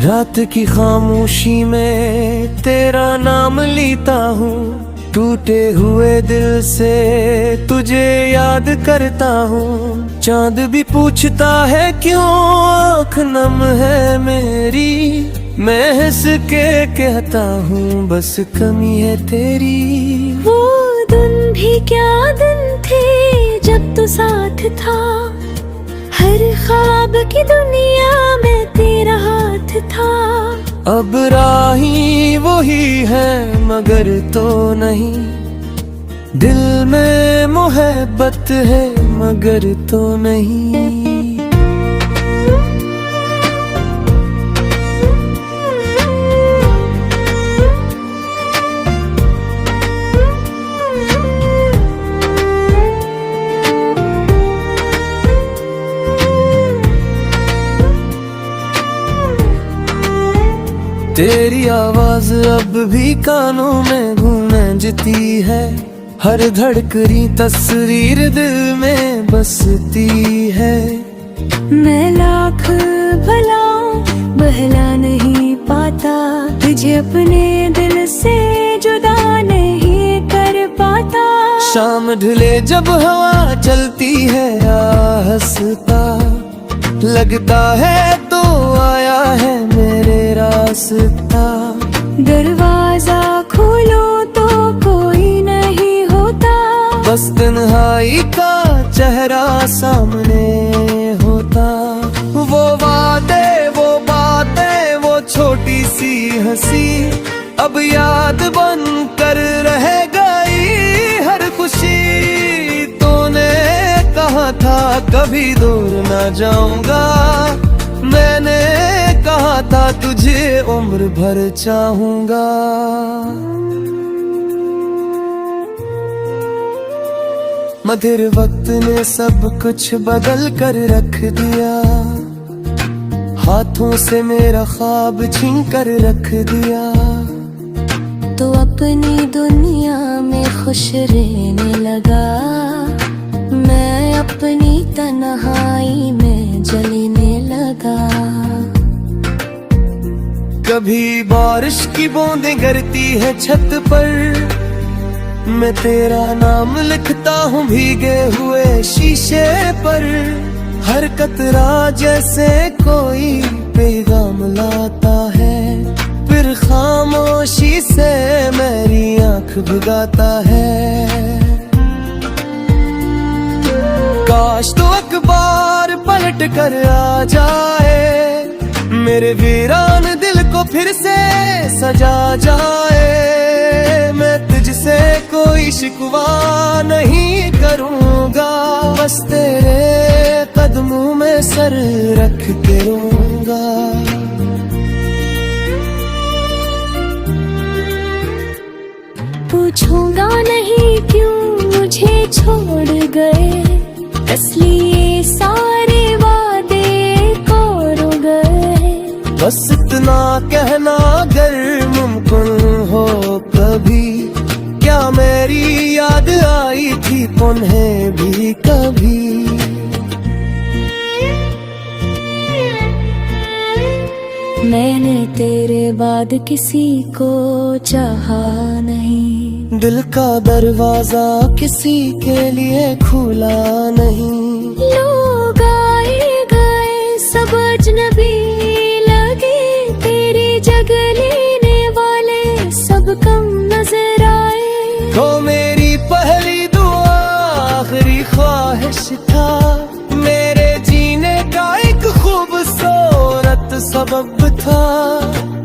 रात की खामोशी में तेरा नाम लेता हूँ, टूटे हुए दिल से तुझे याद करता हूँ। चांद भी पूछता है क्यों आँख नम है मेरी, मैं हंस के कहता हूँ बस कमी है तेरी। वो दिन भी क्या दिन थे जब तू साथ था, हर ख्वाब की दुनिया में तेरा हाथ था। अब राही वही है मगर तो नहीं, दिल में मोहब्बत है मगर तो नहीं। तेरी आवाज अब भी कानों में गूंजती है, हर धड़कनी तस्वीर दिल में बसती है। मैं लाख भलाऊं बहला नहीं पाता, तुझे अपने दिल से जुदा नहीं कर पाता। शाम ढले जब हवा चलती है हंसता, लगता है तो आया है मेरे रास्ता। दरवाजा खोलो तो कोई नहीं होता, बस तन्हाई का चेहरा सामने होता। वो वादे वो बातें वो छोटी सी हंसी, अब याद बन कर रह गई हर खुशी। तूने कहा था कभी दूर ना जाऊंगा, मैंने कहा था तुझे उम्र भर चाहूंगा। मधुर वक्त ने सब कुछ बदल कर रख दिया, हाथों से मेरा ख्वाब छीन कर रख दिया। तो अपनी दुनिया में खुश रहने लगा, मैं अपनी तन्हाई में जलने लगा। कभी बारिश की बूंदें गिरती है छत पर, मैं तेरा नाम लिखता हूँ भीगे हुए शीशे पर। हर कतरा जैसे कोई पैगाम लाता है, फिर खामोशी से मेरी आंख भुगाता है। काश तो अखबार पलट कर आ जाए, मेरे वीरान दिल को फिर से सजा जाए। मैं तुझसे कोई शिकवा नहीं करूँगा, बस तेरे कदमों में सर रख के रहूँगा। पूछूंगा नहीं क्यों मुझे छोड़ गए, इसलिए सारे वादे को गए। बस इतना कहना अगर मुमकिन हो कभी, क्या मेरी याद आई थी तुम्हें भी कभी। मैंने तेरे बाद किसी को चाहा नहीं, दिल का दरवाजा किसी के लिए खुला नहीं। लोग आए गए सब अजनबी लगे, तेरी जगह लेने वाले सब कम नजर आए। तो मेरी पहली दुआ आखिरी ख्वाहिश था, मेरे जीने का एक खूबसूरत सबब था।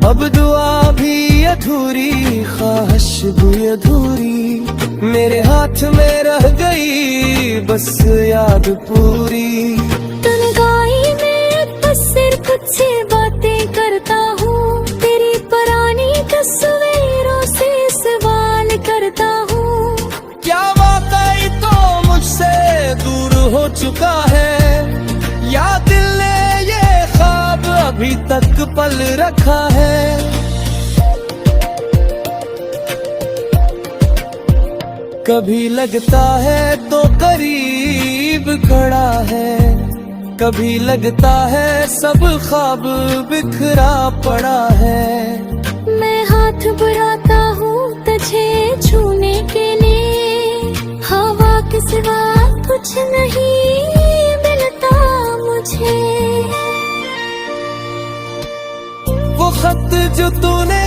अब दुआ भी अधूरी ख्वाहिश भी अधूरी, मेरे हाथ में रह गई बस याद पूरी। तन्हाई में बस सिर्फ तुझसे बातें करता हूँ, तेरी पुरानी तस्वीरों से सवाल करता हूँ। क्या वाकई तो मुझसे दूर हो चुका है, या दिल ने ये ख्वाब अभी तक पल रखा है। कभी लगता है तो करीब खड़ा है, कभी लगता है सब ख्वाब बिखरा पड़ा है। मैं हाथ बढ़ाता हूँ तुझे छूने के लिए, हवा के सिवा कुछ नहीं मिलता मुझे। वो खत जो तूने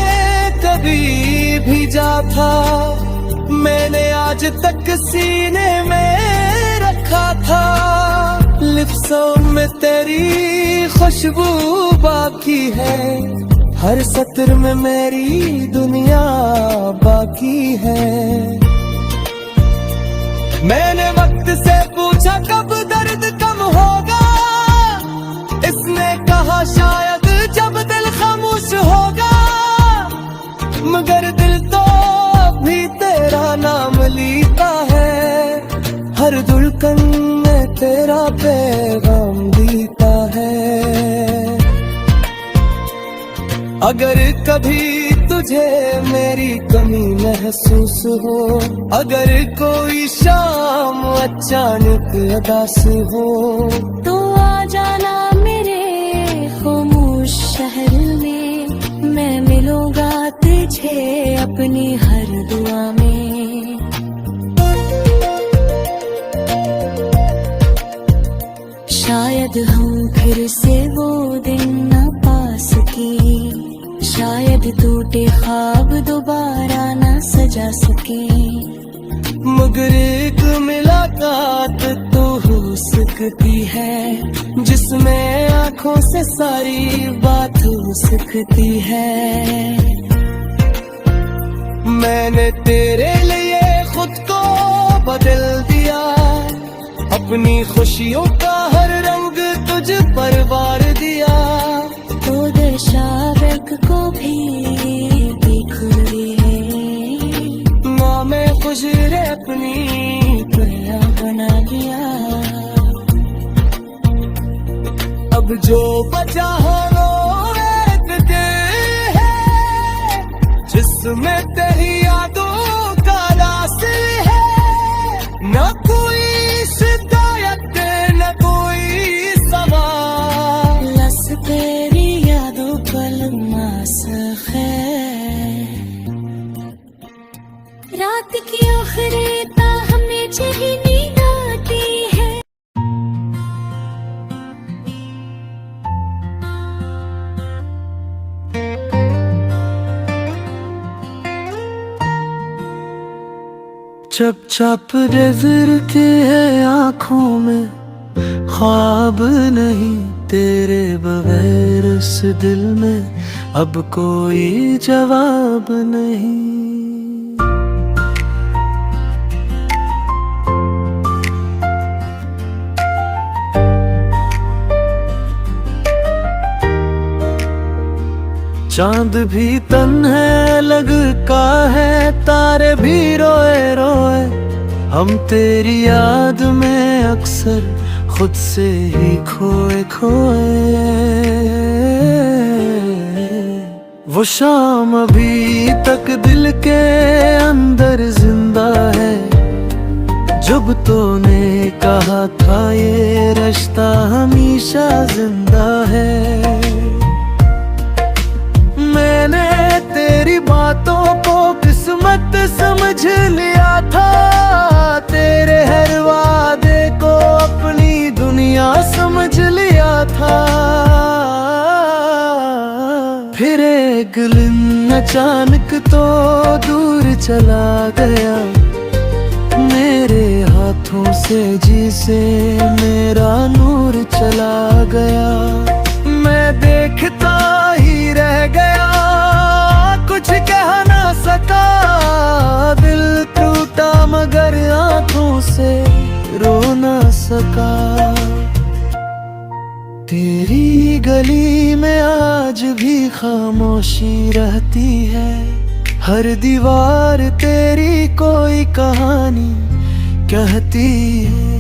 कभी भेजा था, मैंने आज तक सीने में रखा था। लिप्सों में तेरी खुशबू बाकी है, हर सत्र में मेरी दुनिया बाकी है। मैंने वक्त से पूछा कब दर्द कम होगा, इसने कहा शायद जब दिल खामोश होगा। मगर दिल तो भी तेरा नाम लेता है, हर धड़कन में तेरा पैगाम देता है। अगर कभी तुझे मेरी कमी महसूस हो, अगर कोई शाम अचानक उदास हो, तो आ जाना मेरे खामोश शहर में, मैं मिलूंगा तुझे अपनी हर दुआ में। शायद हम फिर से वो दिन न पा सके, शायद टूटे ख्वाब दोबारा न सजा सके। मगर एक मुलाकात तो हो सकती है, जिसमें आंखों से सारी बात हो सकती है। मैंने तेरे लिए खुद को बदल दिया, अपनी खुशियों का हर रंग तुझ पर वार दिया। तो दर्शावक को भी खुल है, ना मैं गुजरे अपनी गया बना दिया। अब जो बचा है वो एक दिल है, जिसमें तेरी यादों का रास है। न कोई शिकायत न कोई सवाल, लस तेरी यादों पल मासख है। रात की आखिरी ता हमें जही नींद आती है। चप चप नजर के है आँखों में, ख्वाब नहीं तेरे बगैर इस दिल में अब कोई जवाब नहीं। चांद भी तन है लगता है, तारे भी रोए रोए। हम तेरी याद में अक्सर खुद से ही खोए खोए। वो शाम अभी तक दिल के अंदर जिंदा है, जब तूने कहा था ये रिश्ता हमेशा जिंदा है। मैंने तेरी बातों को किस्मत समझ लिया था, तेरे हर वादे को अपनी दुनिया समझ लिया था। फिर एक दिन अचानक तो दूर चला गया, मेरे हाथों से जिसे मेरा नूर चला गया। मैं देखता ही रह गया, कुछ कह ना सका। दिल टूटा मगर आंखों से रो ना सका। तेरी गली में आज भी खामोशी रहती है, हर दीवार तेरी कोई कहानी कहती है।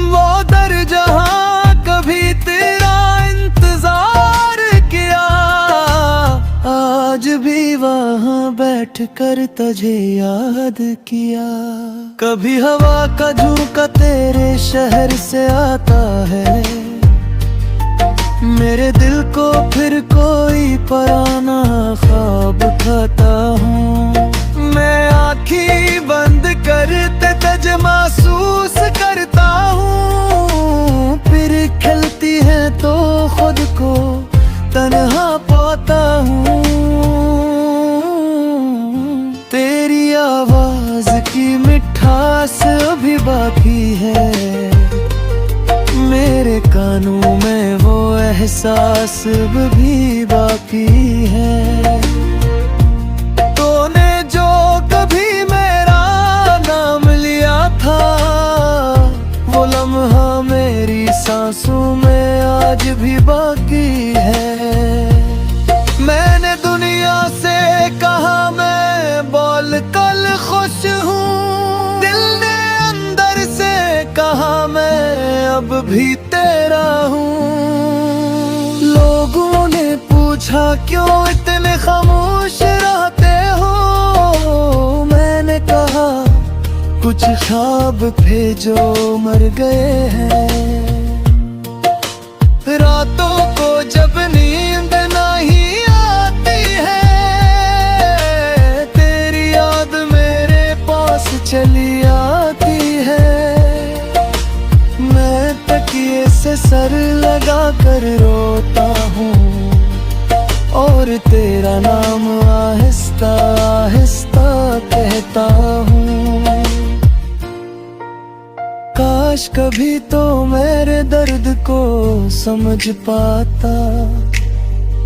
वो दर जहां कभी तेरा इंतजार किया, आज भी वहां बैठ कर तुझे याद किया। कभी हवा का झोंका तेरे शहर से आता है, मेरे दिल को फिर कोई पराना ख्वाब खाता हूँ। मैं आँखें बंद करते तज महसूस करता हूँ, फिर खिलती है तो खुद को तन्हा पाता हूँ। तेरी आवाज की मिठास अभी बाकी है, मेरे कानों में वो एहसास भी बाकी है। तूने जो कभी मेरा नाम लिया था, वो लम्हा मेरी सांसों में आज भी बाकी है। मैंने दुनिया से कहा मैं बोल कल खुश हूँ, दिल ने अंदर से कहा मैं अब भी तेरा हूँ। लोगों ने पूछा क्यों इतने खामोश रहते हो, मैंने कहा कुछ ख्वाब थे जो मर गए हैं। रातों को जब नींद नहीं आती है, तेरी याद मेरे पास चली आती है। मैं तकिए से सर लगा कर रोता हूँ और तेरा नाम आहिस्ता आहिस्ता कहता हूँ। काश कभी तो मेरे दर्द को समझ पाता,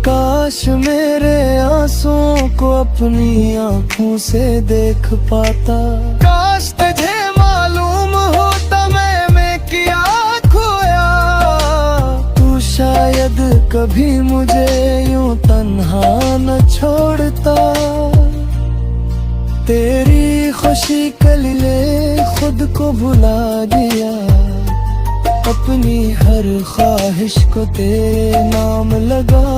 काश मेरे आंसुओं को अपनी आंखों से देख पाता। काश तुझे मालूम होता मैं क्या खोया, तू शायद कभी मुझे यूं तन्हा न छोड़ता। तेरी खुशी के लिए खुद को भुला दिया, अपनी हर ख्वाहिश को तेरे नाम लगा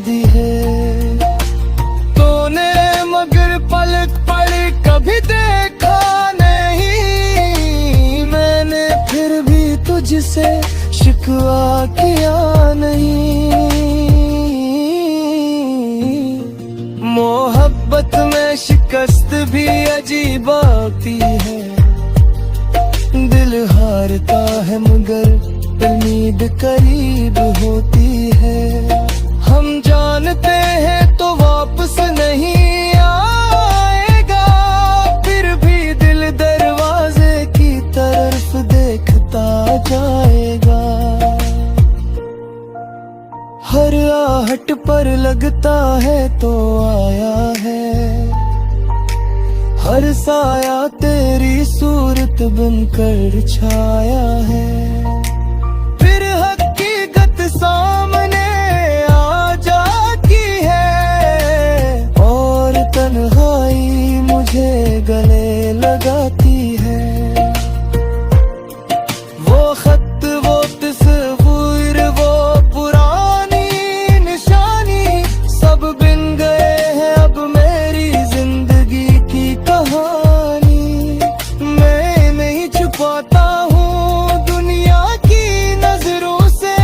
दी है। तूने मगर पलक पड़ी कभी देखा नहीं, मैंने फिर भी तुझसे शिकवा किया नहीं। मोहब्बत में शिकस्त भी अजीब आती है, दिल हारता है मगर उम्मीद करीब होती है। हम जानते हैं तो वापस नहीं आएगा, फिर भी दिल दरवाजे की तरफ देखता जाएगा। हर आहट पर लगता है तो आया है, हर साया तेरी सूरत बनकर छाया है। फिर हकीकत सामने आ जाती है और तन्हाई मुझे गले लगाती है। वो खत वो तस्वीर वो पुरानी निशानी सब बिन गए हैं अब मेरी जिंदगी की कहानी। मैं नहीं छुपाता हूँ दुनिया की नजरों से,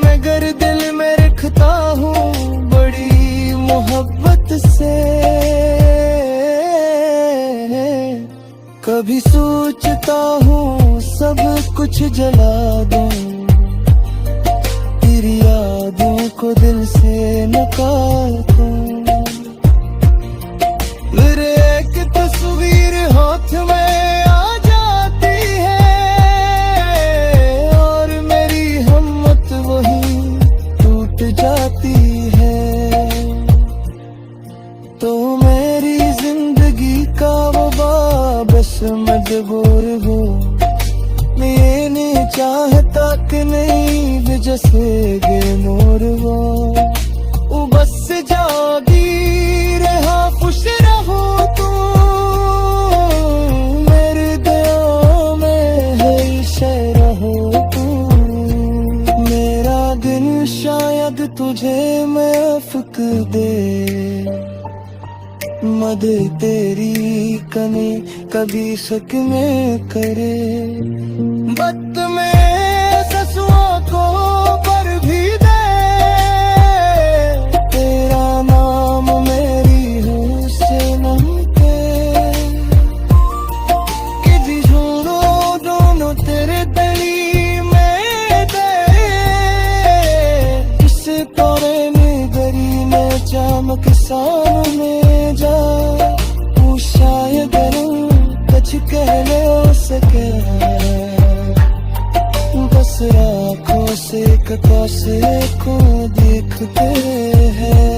मगर दिल में रखता हूँ बड़ी मोहब्बत से। कभी सोचता हूँ सब कुछ जला दूं, तेरी यादों को दिल से निकाल दूं। मेरे एक तस्वीर हाथ में आ जाती है और मेरी हिम्मत वही टूट जाती है। तो मेरी जिंदगी का वो बस मजबूर हो, मैं ये नहीं चाहता कि नहीं जैसे मोर वो बस जागी रहा खुश रहो तू मेरे दिलों में हमेशा रहो तू। मेरा दिन शायद तुझे माफ़ दे, मद तेरी कमी कभी शक में करे। वक्त में ससुओं को सामने जा तू शायद कुछ कह ले सके बस आँखों से कतौसे को देखते हैं